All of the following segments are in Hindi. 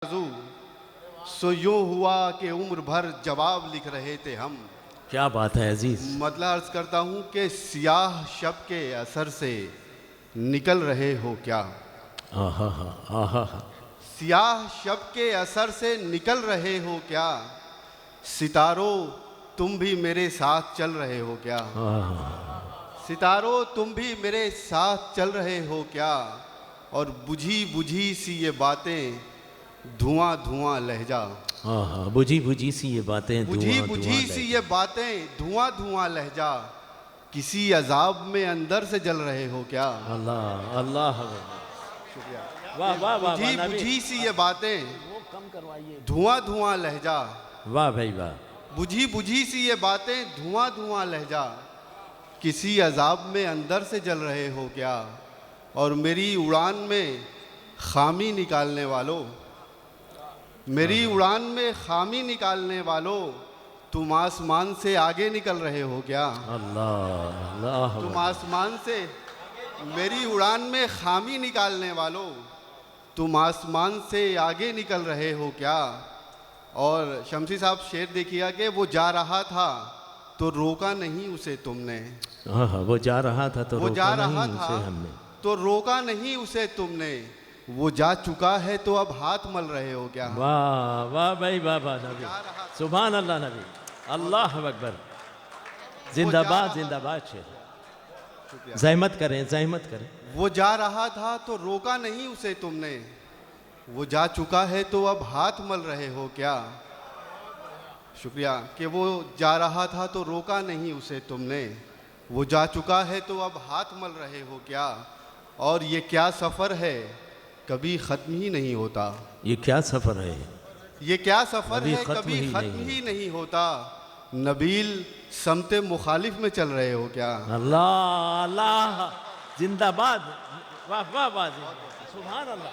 आरज़ू सो यूं हुआ कि उम्र भर जवाब लिख रहे थे हम। क्या बात है अजीज। मतलब अर्ज़ करता हूँ कि सियाह शब के असर से निकल रहे हो क्या। आहा हा आहा हा। सियाह शब के असर से निकल रहे हो क्या। सितारों तुम भी मेरे साथ चल रहे हो क्या। सितारों तुम भी मेरे साथ चल रहे हो क्या। और बुझी बुझी सी ये बातें धुआं धुआं लहजा। हाँ, बुझी बुझी सी ये बातें बुझी धुआं बुझी धुआं सी लहजा। ये बातें धुआं धुआं लहजा। किसी अजाब में अंदर से जल रहे हो क्या। अल्लाह अल्लाह। शुक्रिया। वाह वाह वाह बुझी वाह नबी। बुझी सी ये बातें वो कम करवाइए। धुआं धुआं लहजा। वाह भाई वाह। बुझी बुझी सी ये बातें धुआं धुआं लहजा। किसी अजाब में अंदर से जल रहे हो क्या। और मेरी उड़ान में खामी निकालने वालों, मेरी उड़ान में खामी निकालने वालों, तुम आसमान से आगे निकल रहे हो क्या। अल्लाह अल्लाह। तुम आसमान से, मेरी उड़ान में खामी निकालने वालों, तुम आसमान से आगे निकल रहे हो क्या। और शमसी साहब शेर देखिए कि वो जा रहा था तो रोका नहीं उसे तुमने। हाँ हाँ, वो जा रहा था तो वो रोका जा नहीं रहा उसे था हमने। तो रोका नहीं उसे तुमने। वो जा चुका है तो अब हाथ मल रहे हो क्या। वाह वाह भाई वाह वाह नबी। जा रहा था। सुभान अल्लाह नबी। अल्लाह अकबर। जिंदाबाद जिंदाबाद शेर। शुक्रिया। जहमत करें जहमत करें। वो जा रहा था तो रोका नहीं उसे तुमने। वो जा चुका है तो अब हाथ मल रहे हो क्या। शुक्रिया। कि वो जा रहा था तो रोका नहीं उसे तुमने। वो जा चुका है तो अब हाथ मल रहे हो क्या। और ये क्या सफ़र है कभी ख़त्म ही नहीं होता। ये क्या सफर है। ये क्या सफ़र कभी है ख़त्म कभी ही ख़त्म नहीं। ही नहीं होता। नबील समते मुखालिफ में चल रहे हो क्या। अल्लाह अल्लाह। जिंदाबाद। वाह वाह वाह। सुभान अल्लाह।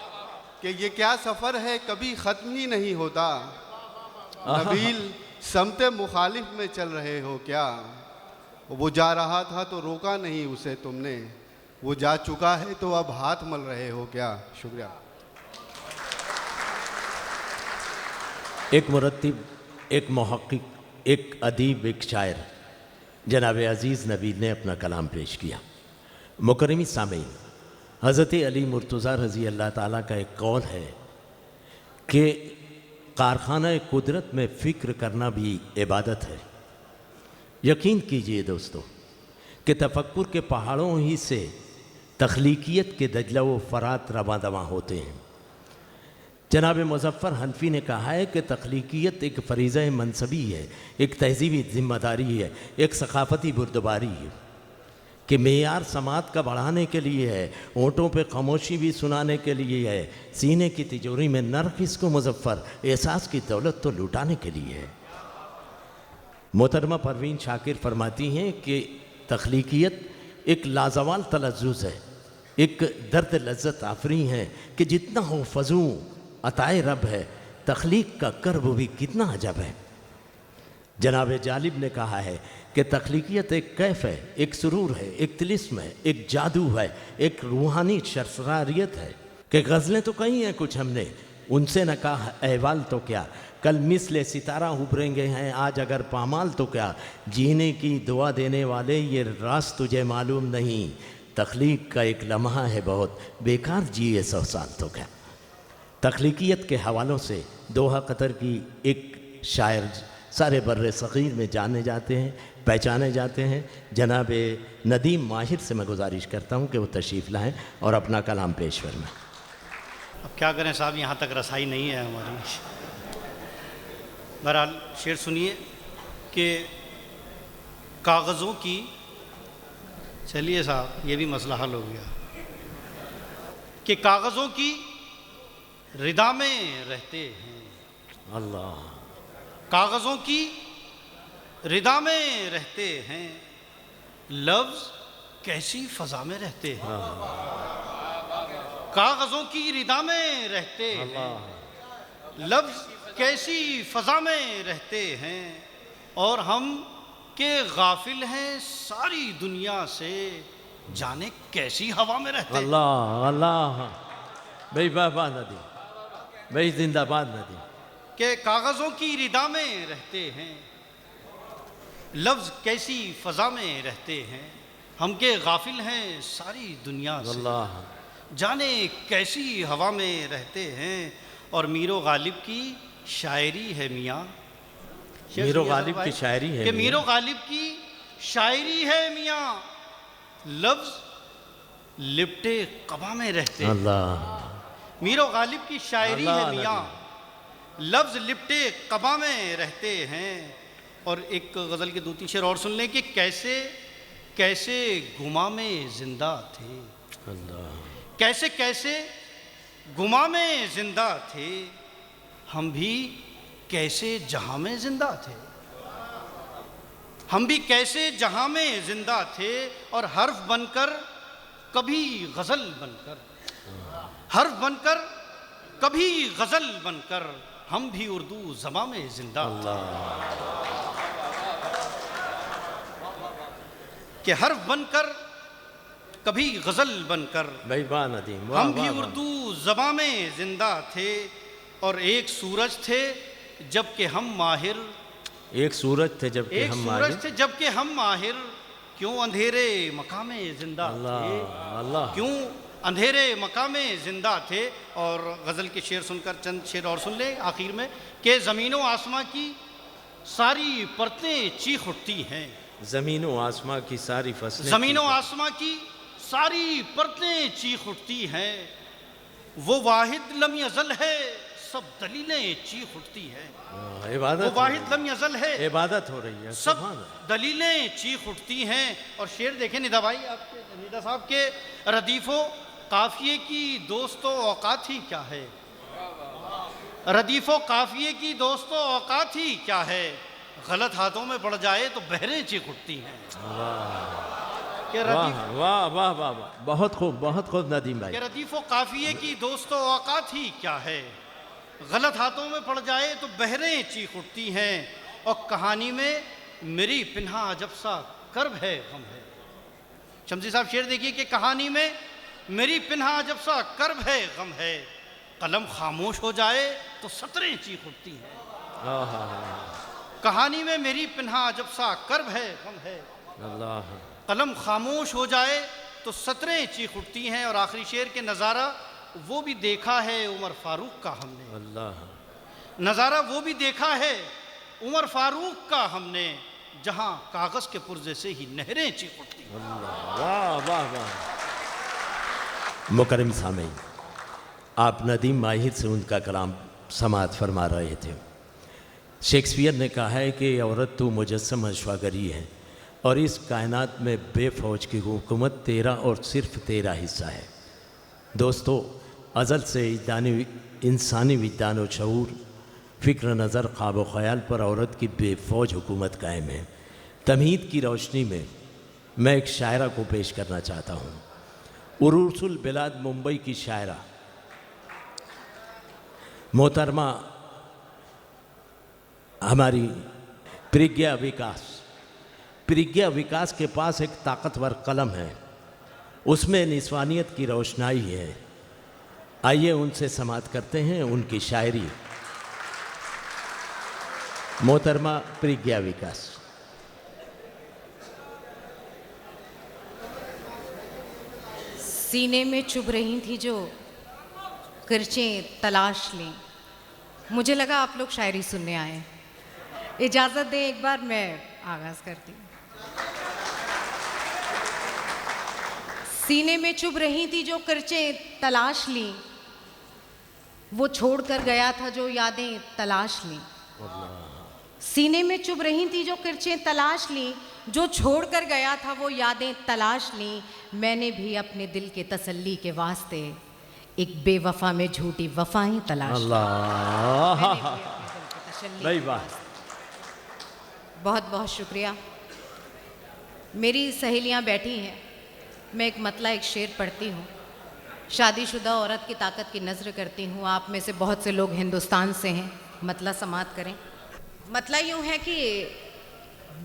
कि ये क्या सफ़र है कभी ख़त्म ही नहीं होता। नबील समते मुखालिफ में चल रहे हो क्या। वो जा रहा था तो रोका नहीं उसे तुमने। वो जा चुका है तो अब हाथ मल रहे हो क्या। शुक्रिया। एक मुरत्तिब, एक मुहक्किक, एक अदीब, एक शायर जनाब अज़ीज़ नबील ने अपना कलाम पेश किया। मुकरमी सामीन, हज़रत अली मुर्तज़ा रज़ी अल्लाह ताला का एक कौल है कि कारखाना कुदरत में फ़िक्र करना भी इबादत है। यकीन कीजिए दोस्तों कि तफक्कुर के पहाड़ों ही से तख्लीकियत के दजला व फ़रात रवां दवां होते हैं। जनाब मुज़फ़्फ़र हनफी ने कहा है कि तख्लीकियत एक फ़रीज़ा मनसबी है, एक तहज़ीबी ज़िम्मेदारी है, एक सक़ाफ़ती बुर्दबारी है कि मेयार समात का बढ़ाने के लिए है, होंठों पे खामोशी भी सुनाने के लिए है, सीने की तिजोरी में न रख इसको मुज़फ़्फ़र, एहसास की दौलत तो लुटाने के लिए है। मोहतरमा परवीन शाकिर फरमाती हैं कि तख्लीकियत एक लाजवाल तलज़्ज़ुज़ है, एक दर्द लज्जत आफरी है कि जितना हो फजू अताए रब है, तख्लीक का कर्ब भी कितना अजब है। जनाब जालिब ने कहा है कि तख्लीकियत एक कैफ है, एक सुरूर है, एक तिलिस्म है, एक जादू है, एक रूहानी शर्सरारियत है कि गज़लें तो कही हैं कुछ हमने, उनसे न कहा अहवाल तो क्या, कल मिसले सितारा उभरेंगे हैं आज अगर पामाल तो क्या, जीने की दुआ देने वाले ये राज तुझे मालूम नहीं, तख्लीक का एक लम्हा है बहुत, बेकार जिए 100 साल तो क्या। तख्लीकियत के हवालों से दोहा कतर की एक शायर सारे बर्रे सग़ीर में जाने जाते हैं, पहचाने जाते हैं। जनाब नदीम माहिर से मैं गुजारिश करता हूँ कि वो तशरीफ़ लाएँ और अपना कलाम पेश फरमाएं। अब क्या करें साहब, यहाँ तक रसाई नहीं है हमारी। बहरहाल शेर सुनिए कि कागज़ों की, चलिए साहब ये भी मसला हल हो गया, कि कागज़ों की रिदा में रहते हैं। अल्लाह। कागज़ों की रिदा में रहते हैं, लफ्ज़ कैसी फ़ज़ा में रहते हैं। कागज़ों की रिदा में रहते हैं, लफ्ज़ कैसी फ़ज़ा में रहते हैं, और हम के गाफिल हैं सारी दुनिया से, जाने कैसी हवा में रहते हैं। अल्लाह अल्लाह। भाई वाह वाह नदी। भाई जिंदाबाद नदीम। कि कागज़ों की रिदा में रहते हैं, लफ्ज़ कैसी फ़ज़ा में रहते हैं, हम के गाफिल हैं सारी दुनिया से, अल्लाह जाने कैसी हवा में रहते हैं। और मीरो गालिब की शायरी है मियाँ, मीरो गालिब की शायरी है कि मियां। मीरो गालिब की शायरी है मियाँ, लफ्ज़ लिपटे कबा में रहते हैं। अल्लाह मीरो गालिब की शायरी है अल्लाह मियाँ, लफ्ज़ लिपटे कबा में रहते हैं। और एक गज़ल के 2-3 शेर और सुन लें कि कैसे कैसे गुमा में जिंदा थे, अल्लाह कैसे कैसे गुमा में जिंदा थे, हम भी कैसे जहां में जिंदा थे, हम भी कैसे जहां में जिंदा थे। और हर्फ बनकर कभी गज़ल बनकर, हर्फ बनकर कभी गज़ल बनकर, हम भी उर्दू ज़बां में जिंदा थे। कि हर्फ बनकर कभी गज़ल बनकर, भाई वाह नदीम, वाह हम भी वाह, वाह। उर्दू ज़बां में जिंदा थे। और एक सूरज थे जबकि हम माहिर, एक सूरज थे जबकि एक हम सूरज माहिर। थे जबकि हम माहिर, क्यों अंधेरे मकामे जिंदा अल्लाह थे, अल्लाह क्यों अंधेरे मकामे जिंदा थे। और गज़ल के शेर सुनकर चंद शेर और सुन ले आखिर में कि ज़मीनों आसमां की सारी परतें चीख उठती हैं, ज़मीनों आसमां की सारी फसलें, ज़मीनों आसमां की सारी परतें चीख उठती हैं, वो वाहिद लम यज़ल है सब दलीलें चीख उठती हैं, वो इबादत वाहिद लम यज़ल है इबादत हो रही है। सब सुभान अल्लाह। दलीलें चीख उठती हैं। और शेर देखें निदा भाई, आपके निदा साहब के, रदीफ़ो काफ़िए की दोस्तों औकात ही क्या है, रदीफ़ो काफ़िए की दोस्तों औकात ही क्या है, गलत हाथों में पड़ जाए तो बहरें चीख उठती हैं। कि वाह रदीफ़ वाह वाह वाह वाह, बहुत खूब नदीम भाई। कि रदीफ़ो काफ़िए की दोस्तों औकात ही क्या है, गलत हाथों में पड़ जाए तो बहरें चीख उठती हैं। और कहानी में मेरी पिन्हा अजब सा कर्ब है गम है। शमसी साहब शेर देखिए कि कहानी में मेरी पिन्हा अजब सा कर्ब है गम है, कलम खामोश हो जाए तो सतरें चीख उठती हैं। आहा, कहानी में मेरी पिन्हा अजब सा कर्ब है गम है, अल्लाह कलम खामोश हो जाए तो सतरें चीख उठती हैं। और आखिरी शेर के नज़ारा वो भी देखा है उमर फारूक का हमने, अल्लाह नज़ारा वो भी देखा है उमर फारूक का हमने, जहां कागज़ के पुर्जे से ही नहरें चीख उठती हैं। वाह वाह वाह। मुकरम सामीन, आप नदीम माहिर से उनका कलाम समाअत फरमा रहे थे। शेक्सपियर ने कहा है कि औरत तू मुजस्सम अश्वागरी है और इस कायनात में बेफौज की हुकूमत तेरा और सिर्फ तेरा हिस्सा है। दोस्तों, अज़ल से इंसानी विज्ञान और शऊर, फ़िक्र नज़र, ख्वाब ख़याल पर औरत की बेफौज हुकूमत कायम है। तमहीद की रोशनी में मैं एक शायरा को पेश करना चाहता हूँ। उरूसुल बिलाद मुंबई की शायरा मोहतरमा हमारी प्रज्ञा विकास के पास एक ताकतवर कलम है, उसमें निस्वानियत की रोशनाई है। आइए उनसे समाअत करते हैं उनकी शायरी। मोहतरमा प्रज्ञा विकास। सीने में चुभ रही थी जो किरचें तलाश लें, मुझे लगा आप लोग शायरी सुनने आए। इजाज़त दें एक बार मैं आगाज़ करती हूँ। सीने में चुभ रही थी जो किरचें तलाश ली, वो छोड़ कर गया था जो यादें तलाश ली। सीने में चुभ रही थी जो किरचें तलाश ली, जो छोड़ कर गया था वो यादें तलाश ली। मैंने भी अपने दिल के तसल्ली के वास्ते एक बेवफा में झूठी वफाएं तलाश ली। अल्लाह मैंने भी अपने दिल के तसल्ली भाई के वाह। वास्ते। बहुत बहुत शुक्रिया। मेरी सहेलियां बैठी हैं, मैं एक मतला एक शेर पढ़ती हूँ। शादीशुदा औरत की ताकत की नज़र करती हूँ। आप में से बहुत से लोग हिंदुस्तान से हैं, मतला समाअत करें। मतला यूँ है कि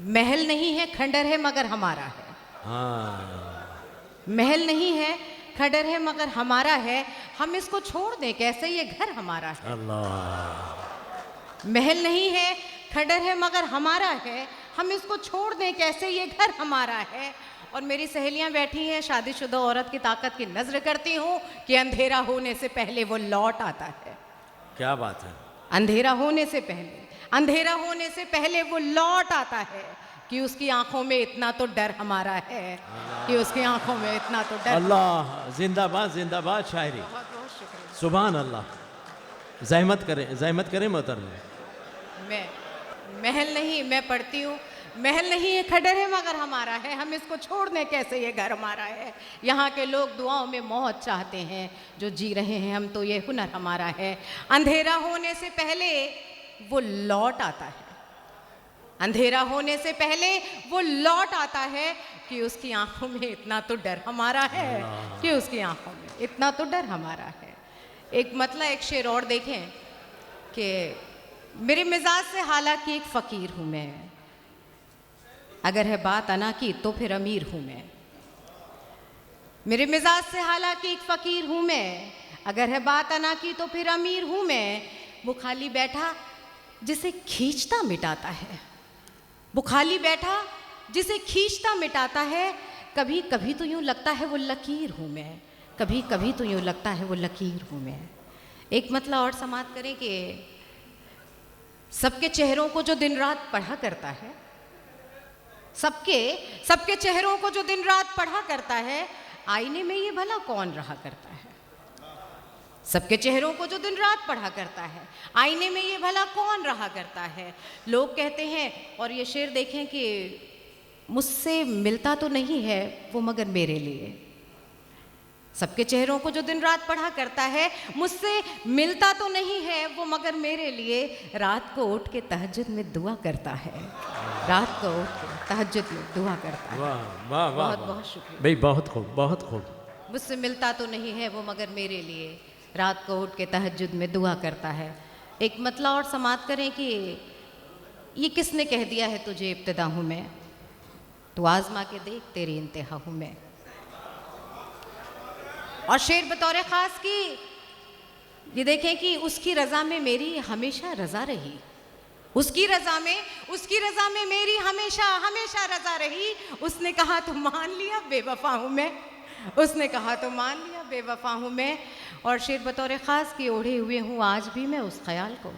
महल नहीं है खंडर है मगर हमारा है। हाँ, महल नहीं है खंडर है मगर हमारा है, हम इसको छोड़ दें कैसे, ये घर हमारा है। अल्लाह, महल नहीं है, खंडर है, मगर हमारा है, हम इसको छोड़ दें कैसे, ये घर हमारा है। और मेरी सहेलियां बैठी हैं, शादीशुदा औरत की ताकत की नजर करती हूँ कि अंधेरा होने से पहले वो लौट आता है। क्या बात है। अंधेरा होने से पहले, अंधेरा होने से पहले वो लौट आता है कि उसकी आंखों में इतना तो डर हमारा है, कि उसकी आंखों में इतना तो डर। अल्लाह जिंदाबाद जिंदाबाद शायरी। बहुत बहुत शुक्रिया। सुभान अल्लाह। जहमत करें मोहतरम। मैं महल नहीं, मैं पढ़ती हूँ, महल नहीं है, खंडर है, मगर हमारा है, हम इसको छोड़ दें कैसे, ये घर हमारा है। यहाँ के लोग दुआओं में मौत चाहते हैं, जो जी रहे हैं हम तो ये हुनर हमारा है। अंधेरा होने से पहले वो लौट आता है, अंधेरा होने से पहले वो लौट आता है कि उसकी आंखों में इतना तो डर हमारा है, कि उसकी आंखों में इतना तो डर हमारा है। एक मतलब एक शेर और देखें कि मेरे मिजाज से हालांकि एक फ़कीर हूँ मैं, अगर है बात अना की तो फिर अमीर हूँ मैं। मेरे मिजाज से हालांकि एक फ़कीर हूँ मैं, अगर है बात अना की तो फिर अमीर हूँ मैं। वो खाली बैठा जिसे खींचता मिटाता है, वो खाली बैठा जिसे खींचता मिटाता है। कभी कभी तो यूँ लगता है वो लकीर हूँ मैं, कभी कभी तो यूँ लगता है वो लकीर हूँ मैं। एक मतलब और समाप्त करें कि सबके चेहरों को जो दिन रात पढ़ा करता है, सबके चेहरों को जो दिन रात पढ़ा करता है, आईने में ये भला कौन रहा करता है। सबके चेहरों को जो दिन रात पढ़ा करता है, आईने में ये भला कौन रहा करता है। लोग कहते हैं, और ये शेर देखें कि मुझसे मिलता तो नहीं है वो मगर मेरे लिए। सबके चेहरों को जो दिन रात पढ़ा करता है, मुझसे मिलता तो नहीं है वो मगर मेरे लिए। रात को उठ के तहज्जुद में दुआ करता है, रात को उठ के तहज्जुद में दुआ करता है। वाह वाह वाह, बहुत बहुत शुक्रिया भाई, बहुत खूब बहुत खूब। मुझसे मिलता तो नहीं है वो मगर मेरे लिए, रात को उठ के तहज्जुद में दुआ करता है। एक मतलब और समाप्त करें कि ये किसने कह दिया है तुझे इब्तिदा हूँ मैं, तो आजमा के देख तेरी इंतहा हूँ मैं। और शेर बतौर ख़ास की ये देखें कि उसकी रज़ा में मेरी हमेशा रज़ा रही, उसकी रज़ा में मेरी हमेशा हमेशा रज़ा रही। उसने कहा तो मान लिया बेवफा हूँ मैं, उसने कहा तो मान लिया बेवफा हूँ मैं। और शेर बतौर ख़ास की ओढ़े हुए हूँ आज भी मैं उस ख्याल को,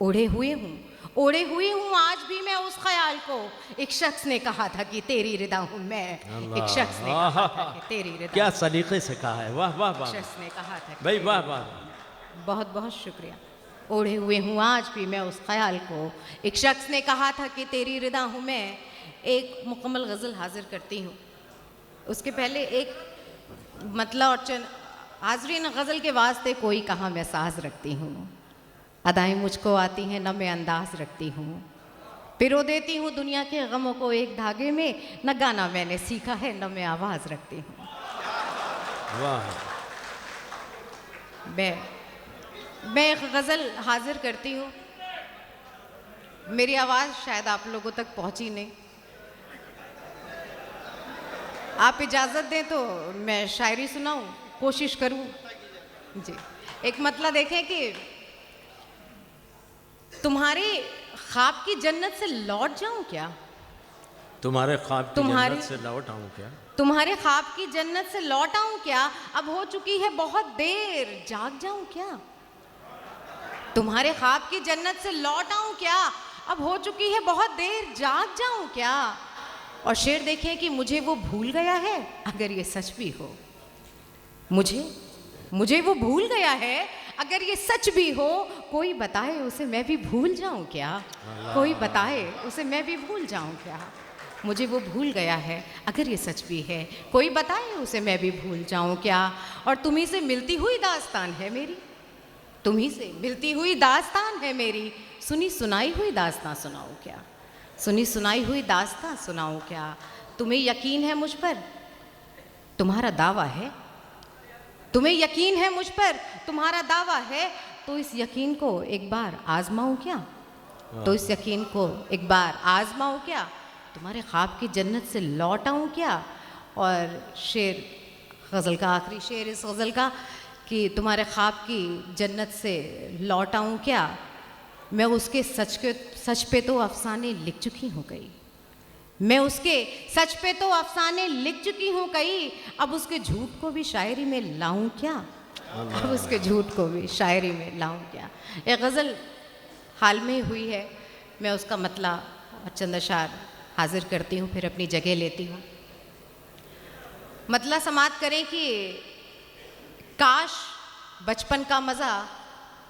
ओढ़े हुए हूँ आज भी मैं उस ख्याल को। एक शख्स ने कहा था कि तेरी रिदा हूँ मैं, एक शख्स ने कहा था कि तेरी रिदा। क्या सलीके से कहा है, वाह वाह वाह। शख्स ने कहा था भाई वाह वाह। बहुत बहुत शुक्रिया। ओढ़े हुए हूँ आज भी मैं उस ख्याल को, एक शख्स ने कहा था कि तेरी रिदा हूँ मैं। एक मुकम्मल गज़ल हाजिर करती हूँ, उसके पहले एक मतलब और चंद हाजरीन। गज़ल के वास्ते कोई कहाँ मैं साज रखती हूँ, अदाएं मुझको आती हैं न मैं अंदाज रखती हूँ। पिरो देती हूँ दुनिया के गमों को एक धागे में, न गाना मैंने सीखा है न मैं आवाज़ रखती हूँ। वाह। मैं एक गज़ल हाजिर करती हूँ, मेरी आवाज़ शायद आप लोगों तक पहुँची नहीं, आप इजाज़त दें तो मैं शायरी सुनाऊँ, कोशिश करूँ जी। एक मतलब देखें कि तुम्हारे ख्वाब की जन्नत से लौट जाऊं क्या, तुम्हारे ख्वाब की तुम्हारी- जन्नत से लौट आऊं क्या, तुम्हारे ख्वाब की जन्नत से लौट आऊं क्या, अब हो चुकी है बहुत देर जाग जाऊं क्या। तुम्हारे ख्वाब की जन्नत से लौट आऊं क्या, अब हो चुकी है बहुत देर जाग जाऊं क्या। और शेर देखें कि मुझे वो भूल गया है अगर ये सच भी हो, मुझे वो भूल गया है अगर ये सच भी हो। कोई बताए उसे मैं भी भूल जाऊं क्या, कोई बताए उसे मैं भी भूल जाऊं क्या। मुझे वो भूल गया है अगर ये सच भी है, कोई बताए उसे मैं भी भूल जाऊं क्या। और तुम्ही से मिलती हुई दास्तान है मेरी, तुम्ही से मिलती हुई दास्तान है मेरी। सुनी सुनाई हुई दास्तां सुनाऊं क्या, सुनी सुनाई हुई दास्तां सुनाऊं क्या। तुम्हें यकीन है मुझ पर, तुम्हारा दावा है, तुम्हें यकीन है मुझ पर, तुम्हारा दावा है। तो इस यकीन को एक बार आजमाऊं क्या, तो इस यकीन को एक बार आजमाऊं क्या। तुम्हारे ख्वाब की जन्नत से लौट आऊं क्या। और शेर, गज़ल का आखिरी शेर इस गज़ल का कि तुम्हारे ख्वाब की जन्नत से लौट आऊं क्या, मैं उसके सच पे तो अफसाने लिख चुकी हूँ कई, मैं उसके सच पे तो अफसाने लिख चुकी हूँ कई, अब उसके झूठ को भी शायरी में लाऊं क्या, अब उसके झूठ को भी शायरी में लाऊं क्या। एक गज़ल हाल में हुई है, मैं उसका मतला और चंद अशार हाजिर करती हूँ, फिर अपनी जगह लेती हूँ। मतला समात करें कि काश बचपन का मज़ा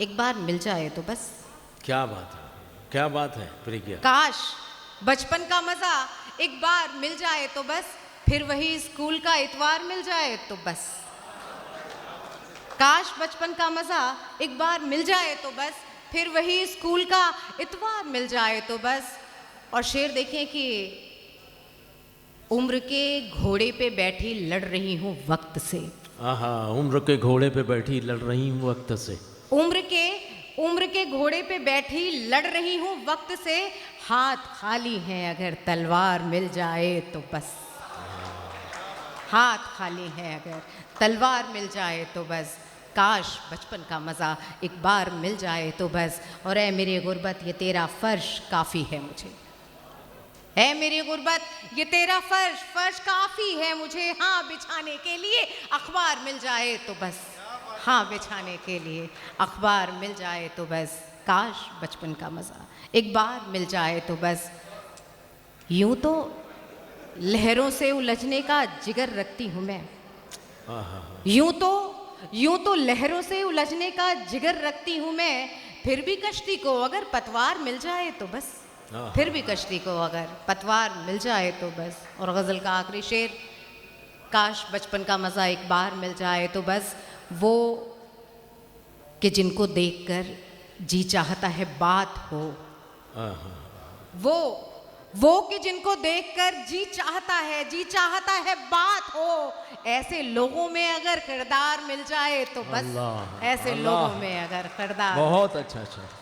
एक बार मिल जाए तो बस। क्या बात है, क्या बात है प्रज्ञा। काश बचपन का मज़ा एक बार मिल जाए तो बस, फिर वही स्कूल का इतवार मिल जाए तो बस। काश बचपन का मज़ा एक बार मिल जाए तो बस, फिर वही स्कूल का इतवार मिल जाए तो बस। और शेर देखें कि उम्र के घोड़े पे बैठी लड़ रही हूँ वक्त से। आहा, उम्र के घोड़े पे बैठी लड़ रही हूँ वक्त से। उम्र के घोड़े पे बैठी लड़ रही हूँ वक्त से, हाथ खाली हैं अगर तलवार मिल जाए तो बस। हाथ खाली हैं अगर तलवार मिल जाए तो बस। काश बचपन का मज़ा एक बार मिल जाए तो बस। और ऐ मेरी गुर्बत ये तेरा फ़र्श काफ़ी है मुझे, है मेरी गुर्बत ये तेरा फर्श काफ़ी है मुझे, हाँ बिछाने के लिए अखबार मिल जाए तो बस। हाँ बिछाने के लिए अखबार मिल जाए तो बस। काश बचपन का मज़ा एक बार मिल जाए तो बस। यूं तो लहरों से उलझने का जिगर रखती हूँ मैं, यूं तो लहरों से उलझने का जिगर रखती हूँ मैं, फिर भी कश्ती को अगर पतवार मिल जाए तो बस। फिर भी कश्ती को अगर पतवार मिल जाए तो बस। और गज़ल का आखिरी शेर, काश बचपन का मज़ा एक बार मिल जाए तो बस। वो कि जिनको देखकर जी चाहता है बात हो, वो कि जिनको देखकर जी चाहता है बात हो, ऐसे लोगों में अगर किरदार मिल जाए तो बस। ऐसे लोगों में अगर किरदार। बहुत अच्छा शेर।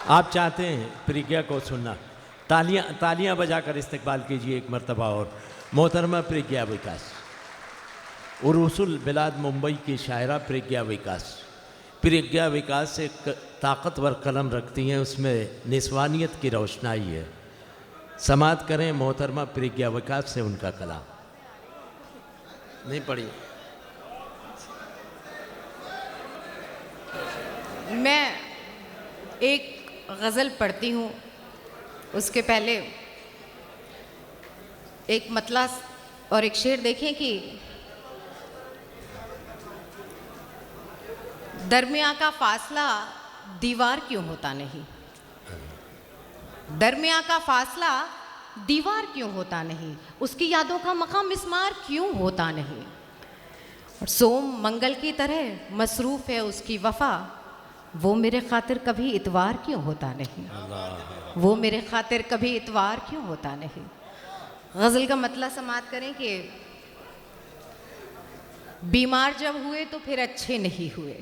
आप चाहते हैं प्रज्ञा को सुनना, तालियां बजाकर इस्तकबाल कीजिए एक मर्तबा। और मोहतरमा प्रज्ञा विकास, उरूसुल बिलाद मुंबई की शायरा प्रज्ञा विकास। प्रज्ञा विकास एक ताकतवर कलम रखती हैं, उसमें निस्वानियत की रोशनाई है। समात करें मोहतरमा प्रज्ञा विकास से उनका कलाम। नहीं पढ़ी। मैं एक गज़ल पढ़ती हूँ, उसके पहले एक मतला और एक शेर देखें कि दरमियाँ का फासला दीवार क्यों होता नहीं, दरमियाँ का फासला दीवार क्यों होता नहीं, उसकी यादों का मकाम मिस्मार क्यों होता नहीं। और सोम मंगल की तरह मसरूफ़ है उसकी वफ़ा, वो मेरे खातिर कभी इतवार क्यों होता नहीं, वो मेरे खातिर कभी इतवार क्यों होता नहीं। गज़ल का मतलब समात करें कि बीमार जब हुए तो फिर अच्छे नहीं हुए,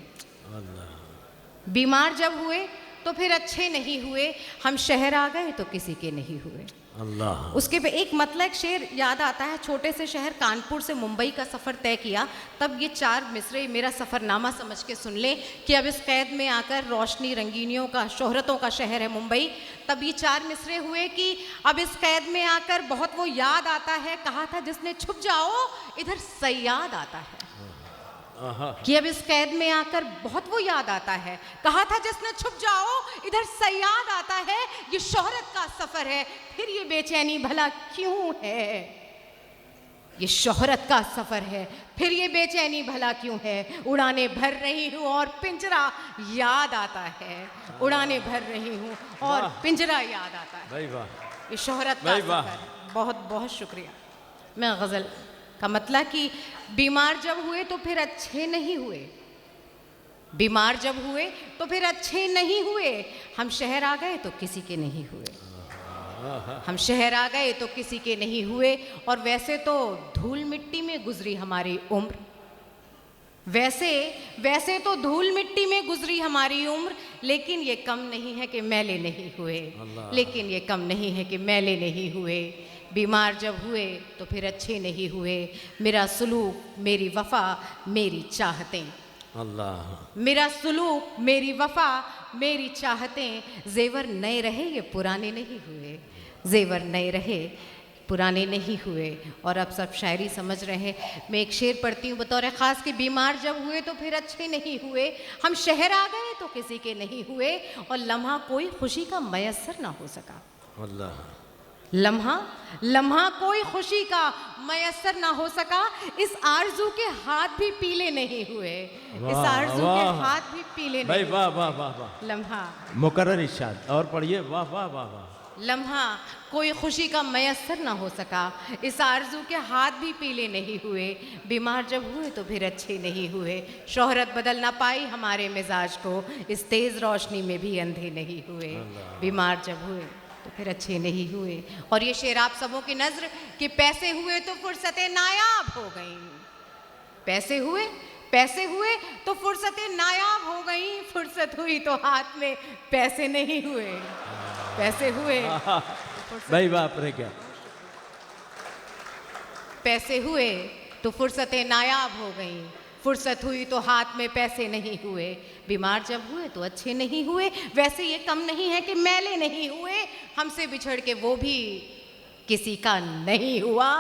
बीमार जब हुए तो फिर अच्छे नहीं हुए, हम शहर आ गए तो किसी के नहीं हुए। अल्लाह। उसके पे एक मतलब शेर याद आता है, छोटे से शहर कानपुर से मुंबई का सफ़र तय किया, तब ये चार मिसरे मेरा सफ़रनामा समझ के सुन ले कि अब इस कैद में आकर रोशनी रंगीनियों का शोहरतों का शहर है मुंबई। तब ये चार मिसरे हुए कि अब इस कैद में आकर बहुत वो याद आता है, कहा था जिसने छुप जाओ इधर सयाद आता है, कि अब इस कैद में आकर बहुत वो याद आता है, कहा था जिसने छुप जाओ इधर सयाद आता है। ये शोहरत का सफ़र है, फिर ये बेचैनी भला क्यों है, ये शोहरत का सफ़र है, फिर ये बेचैनी भला क्यों है। उड़ाने भर रही हूँ और पिंजरा याद आता है, उड़ाने भर रही हूँ और पिंजरा याद आता है। भाई वाह, ये शोहरत का सफ़र है। बहुत बहुत शुक्रिया। मैं गज़ल का मतलब कि बीमार जब हुए तो फिर अच्छे नहीं हुए, बीमार जब हुए तो फिर अच्छे नहीं हुए, हम शहर आ गए तो किसी के नहीं हुए, हम शहर आ गए तो किसी के नहीं हुए। और वैसे तो धूल मिट्टी में गुजरी हमारी उम्र, वैसे तो धूल मिट्टी में गुजरी हमारी उम्र, लेकिन ये कम नहीं है कि मैले नहीं हुए, लेकिन ये कम नहीं है कि मैले नहीं हुए। बीमार जब हुए तो फिर अच्छे नहीं हुए। मेरा सुलूक मेरी वफा मेरी चाहतें, अल्लाह। मेरा सुलूक मेरी वफा मेरी चाहतें, जेवर नए रहे ये पुराने नहीं हुए, जेवर नए रहे पुराने नहीं हुए। और अब सब शायरी समझ रहे हैं। मैं एक शेर पढ़ती हूँ बतौर ख़ास कि बीमार जब हुए तो फिर अच्छे नहीं हुए, हम शहर आ गए तो किसी के नहीं हुए, और लम्हा कोई खुशी का मयसर ना हो सका। अल्लाह। लम्हा लम्हा कोई खुशी का मयसर ना हो सका, इस आरजू के हाथ भी पीले नहीं हुए, इस आरजू के वाह। हाथ भी पीले भाई नहीं वाह वाह वाह वाह। लम्हा मुकर्रर इरशाद और पढ़िए। वाह वाह वाह वाह। लम्हा कोई खुशी का मयसर ना हो सका, इस आरजू के हाथ भी पीले नहीं हुए, बीमार जब हुए तो फिर अच्छे नहीं हुए, शोहरत बदल ना पाई हमारे मिजाज को, इस तेज़ रोशनी में भी अंधे नहीं हुए, बीमार जब हुए तो फिर अच्छे नहीं हुए। और ये शेर आप सबों की नज़र कि पैसे हुए तो फुर्सतें नायाब हो गई, पैसे हुए तो फुर्सतें नायाब हो गई, फुर्सत हुई तो हाथ में पैसे नहीं हुए, पैसे हुए भाई बाप रे क्या। पैसे हुए तो फुर्सतें नायाब हो गई, फुर्सत हुई तो हाथ में पैसे नहीं हुए, बीमार जब हुए तो अच्छे नहीं हुए। वैसे ये कम नहीं है कि मैले नहीं हुए, हमसे बिछड़ के वो भी किसी का नहीं हुआ,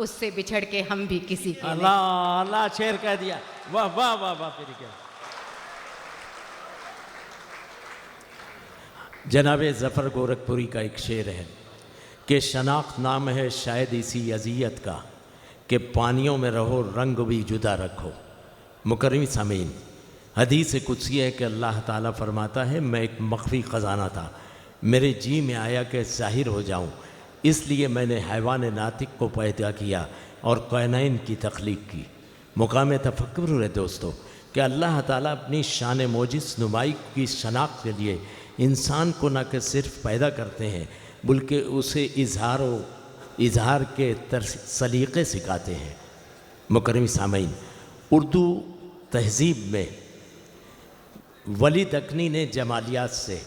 उससे बिछड़ के हम भी किसी के नहीं। अल्लाह अल्लाह शेर कह दिया। वाह वाह वाह वाह। फिर क्या। जनाब ज़फ़र गोरखपुरी का एक शेर है कि शनाख्त नाम है शायद इसी अज़ियत का, कि पानियों में रहो रंग भी जुदा रखो। मुकर्रम सामीन, हदीस कुदसी है कि अल्लाह ताला फरमाता है, मैं एक मख्फी ख़जाना था, मेरे जी में आया कि ज़ाहिर हो जाऊं, इसलिए मैंने हैवान नातिक को पैदा किया और कैनाइन की तख्लीक की। मुकाम तफक्कुर है दोस्तों कि अल्लाह ताला अपनी शान मोजिज़ नुमाई की शनाख्त के लिए इंसान को न कि सिर्फ पैदा करते हैं बल्कि उसे इजहार के सलीक़े सिखाते हैं। मुकर्रम सामीन, उर्दू तहज़ीब में वली दक्नी ने जमालियात से,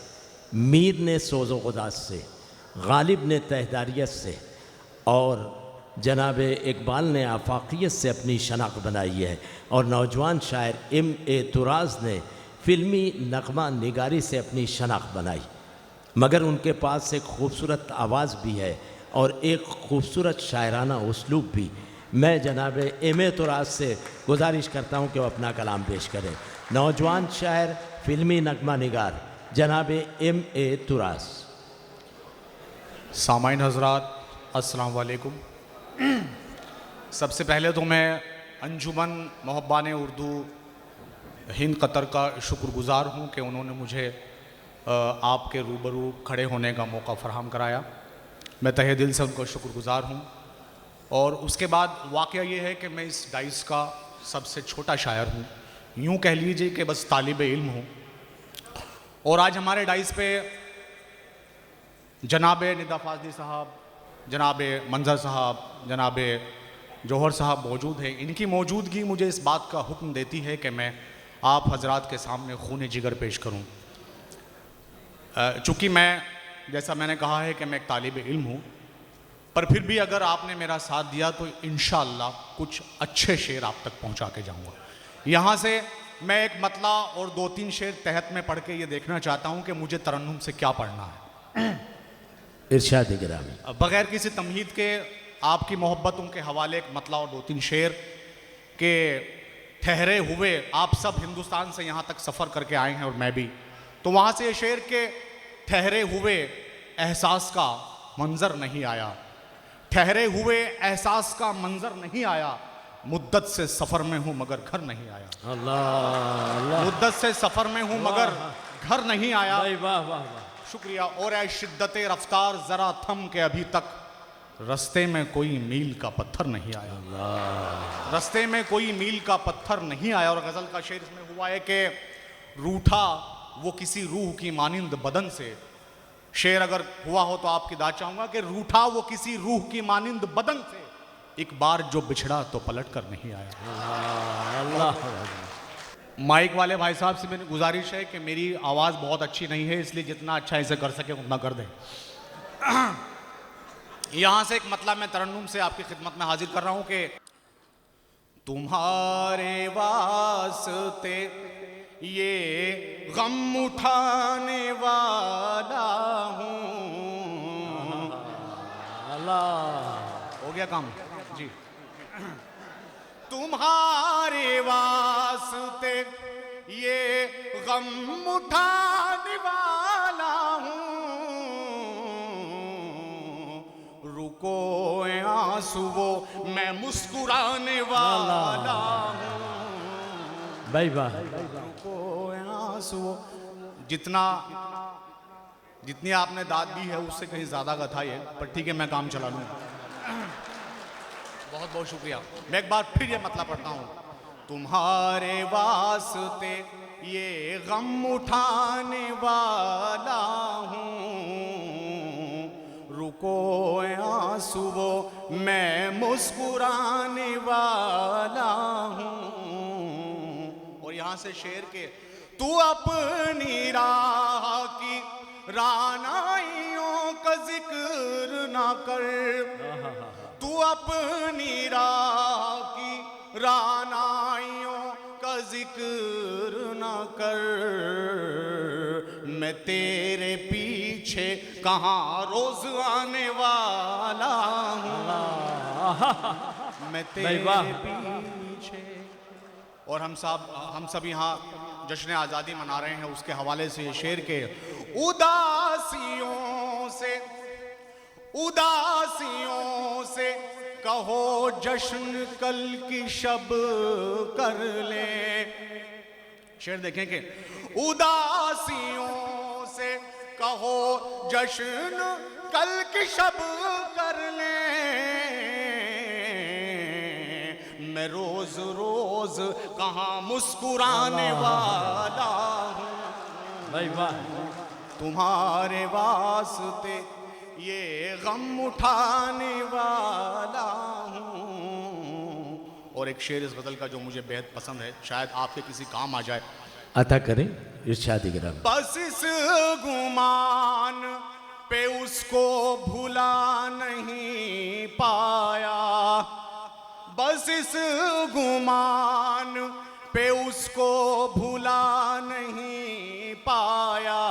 मीर ने सोज़ो ग़ुदात से, गालिब ने तहदारियत से और जनाब इकबाल ने आफाकियत से अपनी शनाख्त बनाई है, और नौजवान शायर M.A. तुराज ने फ़िल्मी नग़मा निगारी से अपनी शनाख्त बनाई। मगर उनके पास एक खूबसूरत आवाज़ भी है और एक खूबसूरत शायराना उसलूब भी। मैं जनाब M.A. तुराज से गुजारिश करता हूँ कि वो अपना कलाम पेश करें। नौजवान शायर फ़िल्मी नग़मा निगार जनाब M.A. तुराज। सामाइन हज़रात अस्सलाम वालेकुम। सबसे पहले तो मैं अंजुमन मोहब्बान उर्दू हिंद कतर का शुक्रगुज़ार हूँ कि उन्होंने मुझे आपके रूबरू खड़े होने का मौका फ़राहम कराया। मैं तहे दिल से उनका शुक्रगुज़ार हूँ। और उसके बाद वाक़या ये है कि मैं इस डाइस का सबसे छोटा शायर हूँ, यूँ कह लीजिए कि बस तालिब इल्म हूँ। और आज हमारे डाइस पे जनाब निदा फाजली साहब, जनाब मंजर साहब, जनाब जौहर साहब मौजूद हैं। इनकी मौजूदगी मुझे इस बात का हुक्म देती है कि मैं आप हजरात के सामने खून जिगर पेश करूं। चूँकि मैं, जैसा मैंने कहा है कि मैं एक तालिब इल्म हूँ, पर फिर भी अगर आपने मेरा साथ दिया तो इंशाअल्लाह कुछ अच्छे शेर आप तक पहुँचा के जाऊँगा। यहाँ से मैं एक मतला और 2-3 शेर तहत में पढ़ के ये देखना चाहता हूँ कि मुझे तरन्नुम से क्या पढ़ना है। इरशाद गिरामी। बग़ैर किसी तमहीद के आपकी मोहब्बतों के हवाले एक मतला और 2-3 शेर के ठहरे हुए, आप सब हिंदुस्तान से यहाँ तक सफ़र करके आए हैं और मैं भी, तो वहाँ से ये शेर के ठहरे हुए एहसास का मंज़र नहीं आया, ठहरे हुए एहसास का मंज़र नहीं आया, मुद्दत से सफ़र में हूँ मगर घर नहीं आया। अल्लाह अल्लाह। मुद्दत से सफ़र में हूँ मगर घर नहीं आया। भाई वाह वाह वाह। शुक्रिया। और ऐ शिद्दत रफ्तार ज़रा थम के अभी तक रास्ते में कोई मील का पत्थर नहीं आया, रास्ते में कोई मील का पत्थर नहीं आया। और गज़ल का शेर इसमें हुआ है कि रूठा वो किसी रूह की मानिंद बदन से। शेर अगर हुआ हो तो आपकी दाद चाहूँगा कि रूठा वो किसी रूह की मानिंद बदन से, एक बार जो बिछड़ा तो पलट कर नहीं आया। अल्लाह। माइक वाले भाई साहब से मेरी गुजारिश है कि मेरी आवाज़ बहुत अच्छी नहीं है, इसलिए जितना अच्छा इसे कर सके उतना कर दें। यहां से एक मतलब मैं तरन्नुम से आपकी खिदमत में हाजिर कर रहा हूं कि तुम्हारे वास्ते ये गम उठाने वाला हूं। अल्लाह। हो गया काम जी। तुम्हारे वास्ते ये गम उठाने वाला हूं। रुको ए आंसू वो मैं मुस्कुराने वाला हूं। भाई वाह। रुको ए आंसू वो जितनी आपने दाद दी है उससे कहीं ज्यादा का था ये, पर ठीक है मैं काम चला लूंगा। बहुत बहुत शुक्रिया। मैं एक बार फिर ये मतलब पढ़ता हूँ। तुम्हारे वास्ते ये गम उठाने वाला हूँ। रुको ए आंसू वो मैं मुस्कुराने वाला हूँ। और यहाँ से शेर के तू अपनी राह की रानाइयों का जिक्र ना कर। तू अपनी राह की रानाइयों का जिक्र ना कर। मैं तेरे पीछे कहाँ रोज आने वाला हूँ। मैं तेरे पीछे। और हम सब यहाँ जश्न आज़ादी मना रहे हैं, उसके हवाले से ये शेर के उदासियों से कहो जश्न कल की शब कर ले। शेर देखें कि उदासियों से कहो जश्न कल की शब कर ले। मैं रोज रोज कहाँ मुस्कुराने वाला हूँ। भाई वाह। तुम्हारे वास्ते ये गम उठाने वाला हूँ। और एक शेर इस गजल का जो मुझे बेहद पसंद है, शायद आपके किसी काम आ जाए। अता करें इरशाद गिराम। बस इस गुमान पे उसको भुला नहीं पाया। बस इस गुमान पे उसको भुला नहीं पाया।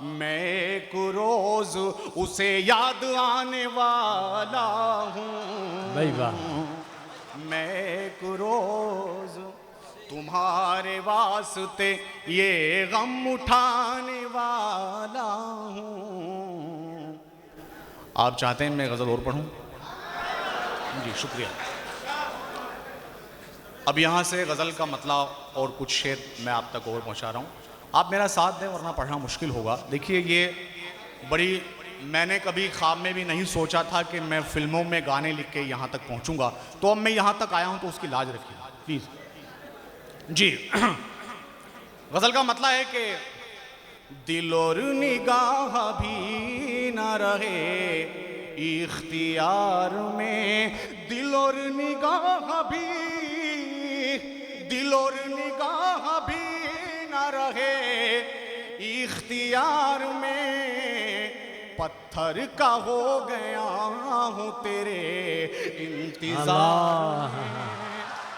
मैं एक रोज उसे याद आने वाला हूँ। भाई वाह। मैं एक रोज तुम्हारे वास्ते ये गम उठाने वाला हूँ। आप चाहते हैं मैं गजल और पढ़ूं? जी शुक्रिया। अब यहाँ से गज़ल का मतलब और कुछ शेर मैं आप तक और पहुँचा रहा हूँ। आप मेरा साथ दें वरना पढ़ना मुश्किल होगा। देखिए ये बड़ी, मैंने कभी ख्वाब में भी नहीं सोचा था कि मैं फिल्मों में गाने लिख के यहाँ तक पहुँचूँगा। तो अब मैं यहाँ तक आया हूँ तो उसकी लाज रखिए प्लीज़ जी। गज़ल का मतलब है कि दिल और निगाह भी न रहे इख्तियार में। दिल और निगाह भी न रहे इख्तियार में। पत्थर का हो गया हूँ तेरे इंतजार में।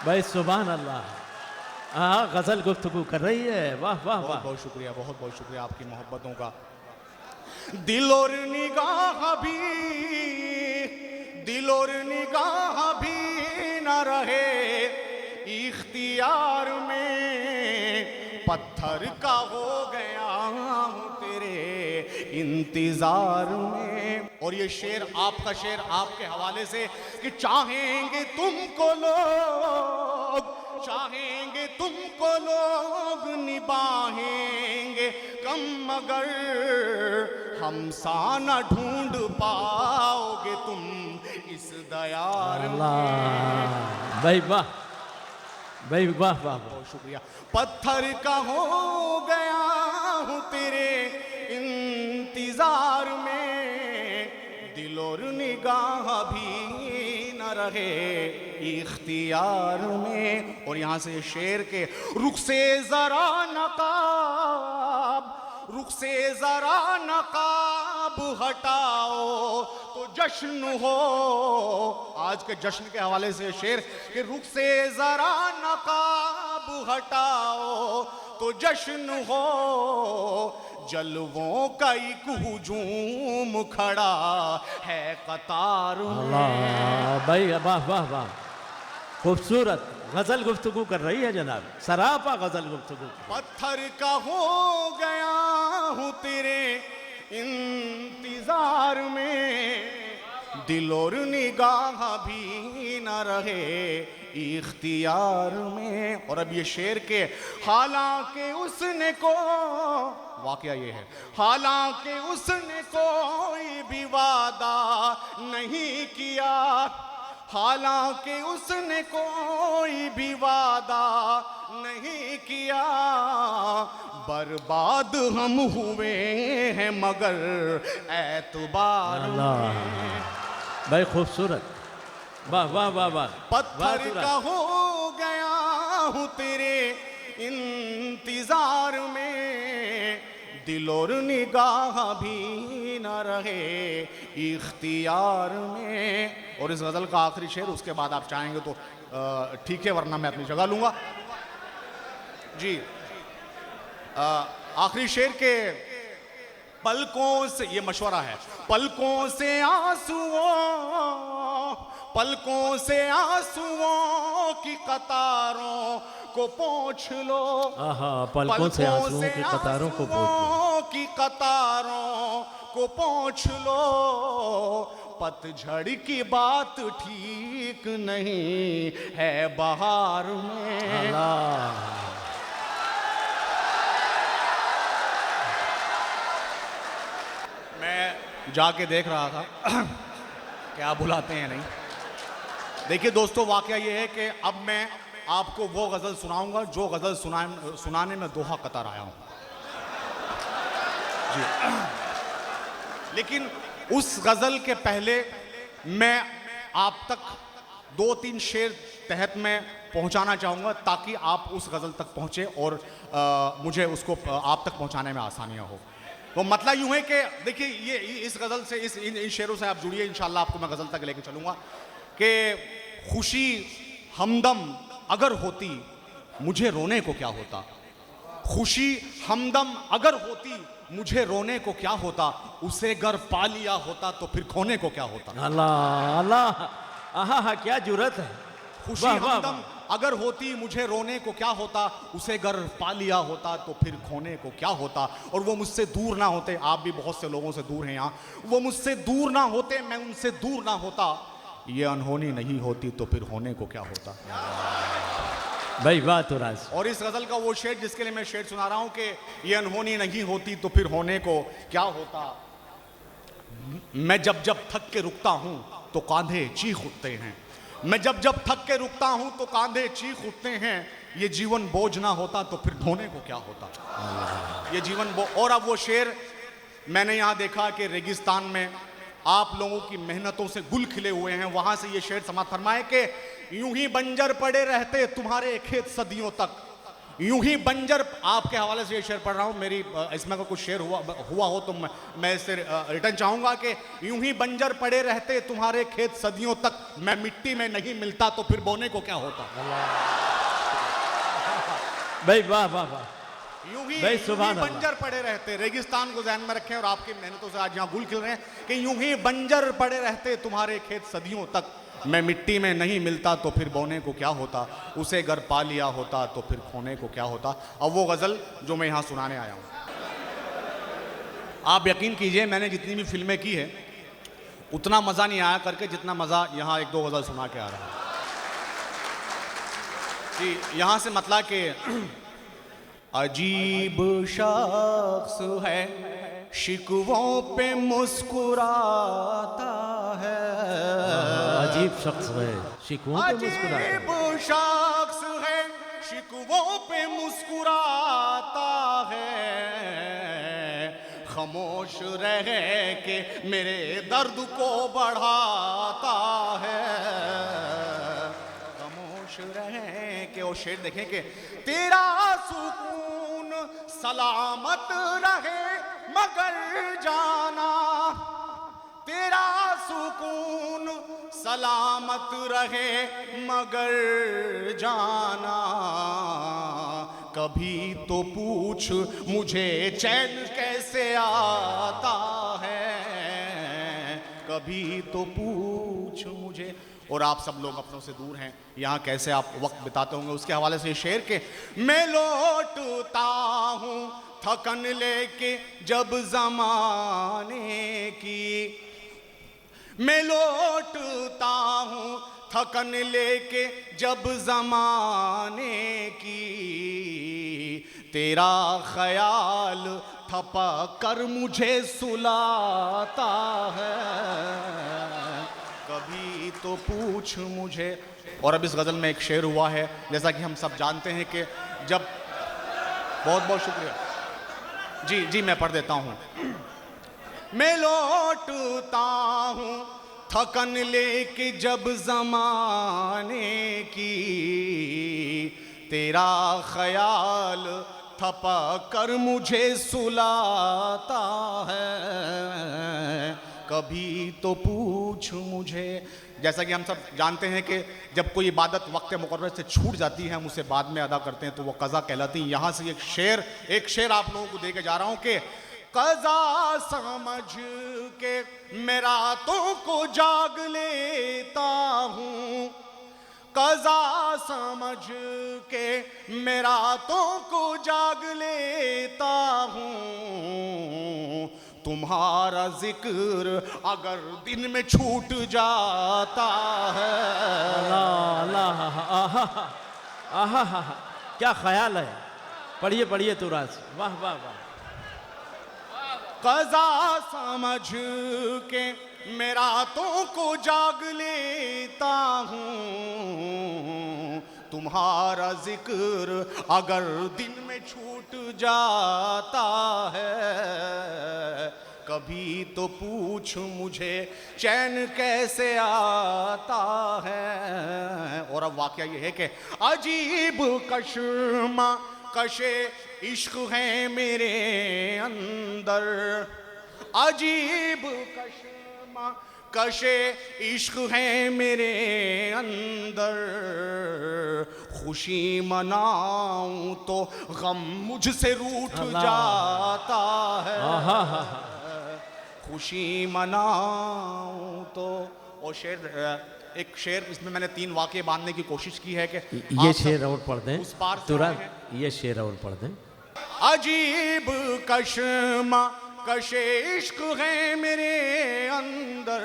भाई सुभान अल्लाह। हाँ गजल गुफ्तगू कर रही है। वाह वाह वाह। बहुत शुक्रिया, बहुत बहुत शुक्रिया आपकी मोहब्बतों का। दिल और निगाह भी न रहे इख्तियार में। पत्थर का हो गया हूँ तेरे इंतजार में। और ये शेर आपका शेर आपके हवाले से कि चाहेंगे तुमको लोग निभाएंगे कम, मगर हम सा न ढूंढ पाओगे तुम इस दयार में। भाई वाह, भाई वाह वाह। बहुत शुक्रिया। पत्थर का हो गया हूँ तेरे इंतजार में। दिल और निगाह भी न रहे इख्तियार में। और यहाँ से शेर के रुख से जरा नकाब रुख से जरा नकाब हटाओ तो जश्न हो। आज के जश्न के हवाले से शेर कि रुख से जरा नकाब हटाओ तो जश्न हो, जलवों का एक हुजूम खड़ा है कतार में। अल्लाह भाई, वाह वाह वाह, खूबसूरत गजल गुफ्तगू कर रही है जनाब, सरापा गजल गुफ्तगू। पत्थर का हो गया हूँ तेरे इंतजार में, दिल और निगाह भी न रहे इख्तियार में। और अब ये शेर के हालांकि उसने को वाकया ये है, हालांकि उसने कोई भी वादा नहीं किया, हालांकि उसने कोई भी वादा नहीं किया, बर्बाद हम हुए हैं मगर एतबार में। भाई खूबसूरत, वाह वाह वाह वाह। पत्थर का हो गया हूँ तेरे इंतजार में, दिल और निगाह भी न रहे इख्तियार में। और इस गज़ल का आखिरी शेर, उसके बाद आप चाहेंगे तो ठीक है, वरना मैं अपनी जगह लूंगा जी। आखिरी शेर के पलकों से, ये मशवरा है, पलकों से आंसुओं, पलकों से आंसुओं की कतारों को पोंछ लो। आहा, पलकों से आंसुओं की कतारों को पोंछ लो, की कतारों को पोंछ लो। पतझड़ की बात ठीक नहीं है बहार में। अल्लाह। मैं जाके देख रहा था क्या बुलाते हैं नहीं। देखिए दोस्तों, वाकया ये है कि अब मैं आपको वो गज़ल सुनाऊंगा जो गज़ल सुनाने में दोहा कतर आया हूं जी। लेकिन उस गज़ल के पहले मैं आप तक 2-3 शेर तहत में पहुंचाना चाहूँगा ताकि आप उस गज़ल तक पहुँचे और मुझे उसको आप तक पहुँचाने में आसानियाँ हो। तो मतलब यूँ है कि देखिए, ये इस गज़ल से, इन शेरों से आप जुड़िए, इंशाल्लाह आपको मैं गज़ल तक लेके चलूँगा कि खुशी हमदम अगर होती मुझे रोने को क्या होता, खुशी हमदम अगर होती मुझे रोने को क्या होता, उसे घर पा लिया होता तो फिर खोने को क्या होता। अल्लाह अल्लाह, आहा क्या जुर्रत है। खुशी वाह, वाह, हमदम अगर होती मुझे रोने को क्या होता, उसे घर पा लिया होता तो फिर खोने को क्या होता। और वो मुझसे दूर ना होते, आप भी बहुत से लोगों से दूर हैं यहाँ, वो मुझसे दूर ना होते, मैं उनसे दूर ना होता, ये अनहोनी नहीं होती तो फिर होने को क्या होता। भाई वाह तो राज। और इस गज़ल का वो शेर जिसके लिए मैं शेर सुना रहा हूं कि ये अनहोनी नहीं होती तो फिर होने को क्या होता। मैं जब जब थक के रुकता हूं तो कांधे चीख उठते हैं, मैं जब जब थक के रुकता हूं तो कांधे चीख उठते हैं, ये जीवन बोझ ना होता तो फिर ढोने को क्या होता। ये जीवन और अब वो शेर मैंने यहाँ देखा कि रेगिस्तान में आप लोगों की मेहनतों से गुल खिले हुए हैं, वहां से ये शेर समाप्त फरमाए कि यूं ही बंजर पड़े रहते तुम्हारे खेत सदियों तक, यूं ही बंजर। आपके हवाले से ये शेर पढ़ रहा हूं, मेरी इसमें का कुछ शेर हुआ हो तो मैं इससे रिटर्न चाहूंगा कि यूं ही बंजर पड़े रहते तुम्हारे खेत सदियों तक, मैं मिट्टी में नहीं मिलता तो फिर बोने को क्या होता। भाई वाह वाह वाह, यूं ही सुभान अल्लाह। बंजर पड़े रहते, रेगिस्तान को ध्यान में रखें और आपकी मेहनतों से आज यहाँ गुल खिल रहे हैं कि यूं ही बंजर पड़े रहते तुम्हारे खेत सदियों तक, मैं मिट्टी में नहीं मिलता तो फिर बोने को क्या होता, उसे घर पा लिया होता तो फिर खोने को क्या होता। अब वो गज़ल जो मैं यहाँ सुनाने आया हूँ, आप यकीन कीजिए मैंने जितनी भी फिल्में की है उतना मज़ा नहीं आया करके जितना मज़ा यहाँ 1-2 गज़ल सुना के आ रहा है जी। यहाँ से मतलब कि अजीब शख्स है शिकवों पे मुस्कुराता है, अजीब शख्स है शिकवों पे मुस्कुराता है, अजीब शख्स है शिकवों पे मुस्कुराता है, खामोश रह के मेरे दर्द को बढ़ाता है, खामोश रह के। और शेर देखें कि तेरा सुकून सलामत रहे मगर जाना, तेरा सुकून सलामत रहे मगर जाना। कभी तो पूछ मुझे चैन कैसे आता है, कभी तो पूछ मुझे। और आप सब लोग अपनों से दूर हैं, यहाँ कैसे आप वक्त बिताते होंगे, उसके हवाले से शेर के मैं लौटता हूँ थकन लेके जब ज़माने की, मैं लौटता हूँ थकन लेके जब ज़माने की, तेरा ख्याल थपक कर मुझे सुलाता है, कभी तो पूछ मुझे। और अब इस गज़ल में एक शेर हुआ है, जैसा कि हम सब जानते हैं कि जब, बहुत बहुत शुक्रिया जी जी, मैं पढ़ देता हूँ। मैं लौटता हूँ थकन लेके जब ज़माने की, तेरा ख्याल थपक कर मुझे सुलाता है, कभी तो पूछ मुझे। जैसा कि हम सब जानते हैं कि जब कोई इबादत वक्त मुकर्रर से छूट जाती है, हम उसे बाद में अदा करते हैं तो वो कज़ा कहलाती है। यहाँ से एक शेर आप लोगों को दे के जा रहा हूँ कि कज़ा समझ के मैं रातों को जाग लेता हूँ, कज़ा समझ के मैं रातों को जाग लेता हूँ, तुम्हारा जिक्र अगर दिन में छूट जाता है। अल्लाह, आहा आहा, क्या ख्याल है। पढ़िए पढ़िए तुरास, वाह वाह वाह। कज़ा समझ के मैं रातों को जाग लेता हूँ, तुम्हारा जिक्र अगर दिन में छूट जाता है, कभी तो पूछ मुझे चैन कैसे आता है। और अब वाकया ये है कि अजीब कश्मा कशे इश्क है मेरे अंदर, अजीब कश्मा कशे इश्क है मेरे अंदर, खुशी मनाऊं तो गम मुझसे रूठ जाता है, खुशी मनाऊं तो। और एक शेर इसमें मैंने 3 वाक़े बांधने की कोशिश की है कि ये शेर और पढ़ दें उस पार तुरंत, ये शेर और पढ़ दें। अजीब कश्मा कशे इश्क है मेरे अंदर,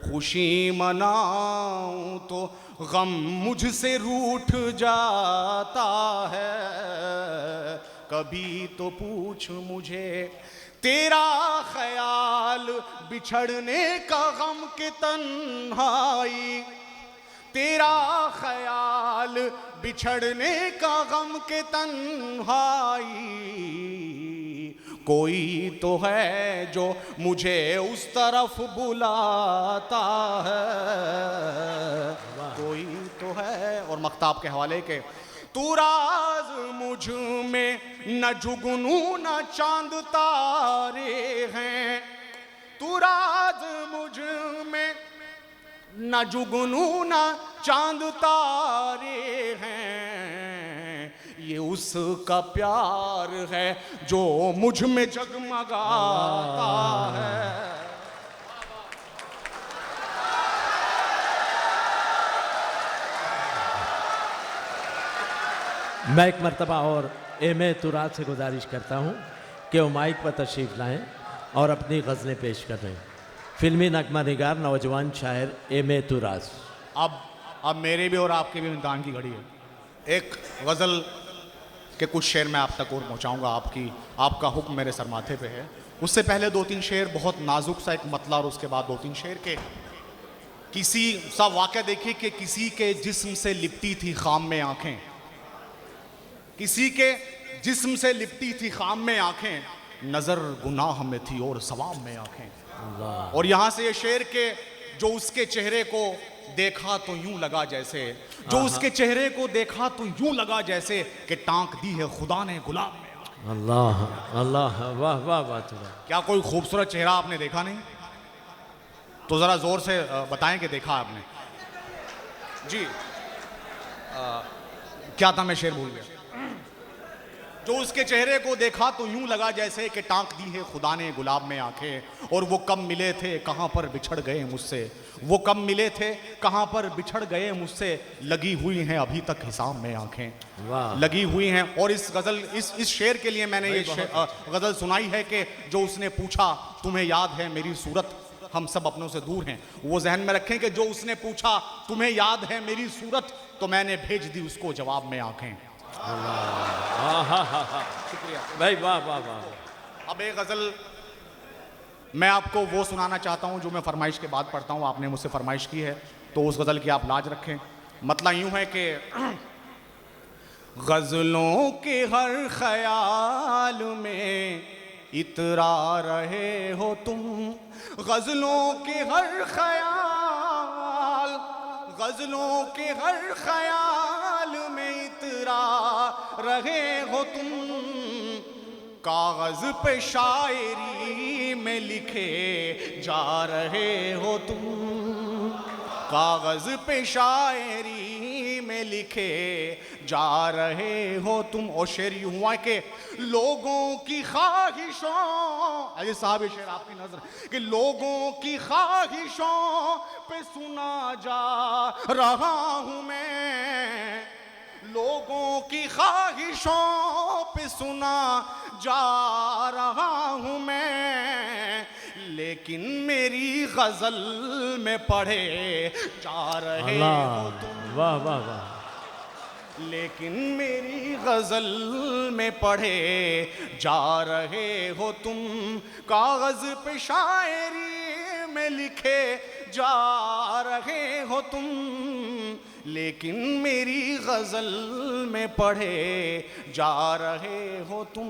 खुशी मनाऊं तो गम मुझसे रूठ जाता है, कभी तो पूछ मुझे तेरा ख्याल बिछड़ने का गम के तन्हाई, तेरा ख्याल बिछड़ने का गम के तन्हाई, कोई तो है जो मुझे उस तरफ बुलाता है, कोई तो है। और मख्ताब के हवाले के तू राज मुझ में न जुगनू न चांद तारे हैं, तू राज मुझ में न जुगनू न चांद तारे हैं, ये उसका प्यार है जो मुझ में जगमगाता है। मैं एक मर्तबा और एम.ए. तुराज से गुजारिश करता हूँ कि वो माइक पर तशरीफ़ लाएँ और अपनी गज़लें पेश कर रहे हैं। फिल्मी नगमा निगार नौजवान शायर एम.ए. तुराज। अब मेरे भी और आपके भी इम्तिहान की घड़ी है। एक गज़ल के कुछ शेर मैं आप तक और पहुँचाऊँगा, आपका हुक्म मेरे सर माथे पे है। उससे पहले 2-3 शेर बहुत नाजुक सा एक मतला, और उसके बाद 2-3 शेर के किसी सा वाक़या देखिए कि किसी के जिस्म से लिपटी थी खाम में आँखें, किसी के जिस्म से लिपटी थी खाम में आँखें, नज़र गुनाह में थी और सवाब में आँखें। और यहाँ से ये शेर के जो उसके चेहरे को देखा तो यूं लगा जैसे, जो उसके चेहरे को देखा तो यूं लगा जैसे कि टांक दी है खुदा ने गुलाब में। अल्लाह अल्लाह, वाह वाह वाह तुरा। क्या कोई खूबसूरत चेहरा आपने देखा नहीं? तो जरा जोर से बताएं कि देखा आपने। जी क्या था, मैं शेर भूल गया। जो उसके चेहरे को देखा तो यूं लगा जैसे कि टांक दी है खुदा ने गुलाब में आंखें, और वो कब मिले थे कहां पर बिछड़ गए मुझसे, वो कब मिले थे कहां पर बिछड़ गए मुझसे, लगी हुई हैं अभी तक हिसाब में आंखें, वाह। लगी हुई हैं। और इस गजल इस शेर के लिए मैंने ये गजल सुनाई है कि जो उसने पूछा तुम्हें याद है मेरी सूरत, हम सब अपनों से दूर हैं। वो जहन में रखें कि जो उसने पूछा तुम्हें याद है मेरी सूरत, तो मैंने भेज दी उसको जवाब में आंखें। शुक्रिया भाई, वाह वाह वाह। अब एक गजल मैं आपको वो सुनाना चाहता हूं जो मैं फरमाइश के बाद पढ़ता हूं। आपने मुझसे फरमाइश की है तो उस गजल की आप लाज रखें। मतलब यूं है कि गजलों के हर ख्याल में इतरा रहे हो तुम, गजलों के हर ख्याल, गजलों के हर ख्याल में इतरा रहे हो तुम, कागज पे शायरी में लिखे जा रहे हो तुम, कागज पे शायरी में लिखे जा रहे हो तुम। और शेर यूं हुआ कि लोगों की ख्वाहिशों, अरे साहब ये शेर आपकी नजर, कि लोगों की ख्वाहिशों पे सुना जा रहा हूं मैं, लोगों की ख्वाहिशों पे सुना जा रहा हूं मैं, लेकिन मेरी गजल में पढ़े जा रहे हो तुम, वाह वाह वाह। लेकिन मेरी गजल में पढ़े जा रहे हो तुम, कागज पे शायरी में लिखे जा रहे हो तुम, लेकिन मेरी गजल में पढ़े जा रहे हो तुम।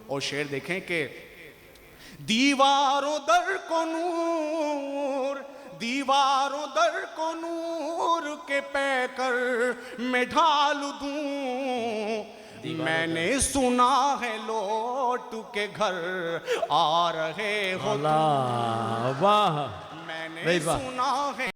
और शेर देखें कि दीवारों दर को नूर, दीवारों दर को नूर के पैकर मैं ढाल दूं, मैंने सुना है लौट के घर आ रहे हो तुम, वाह, मैंने सुना है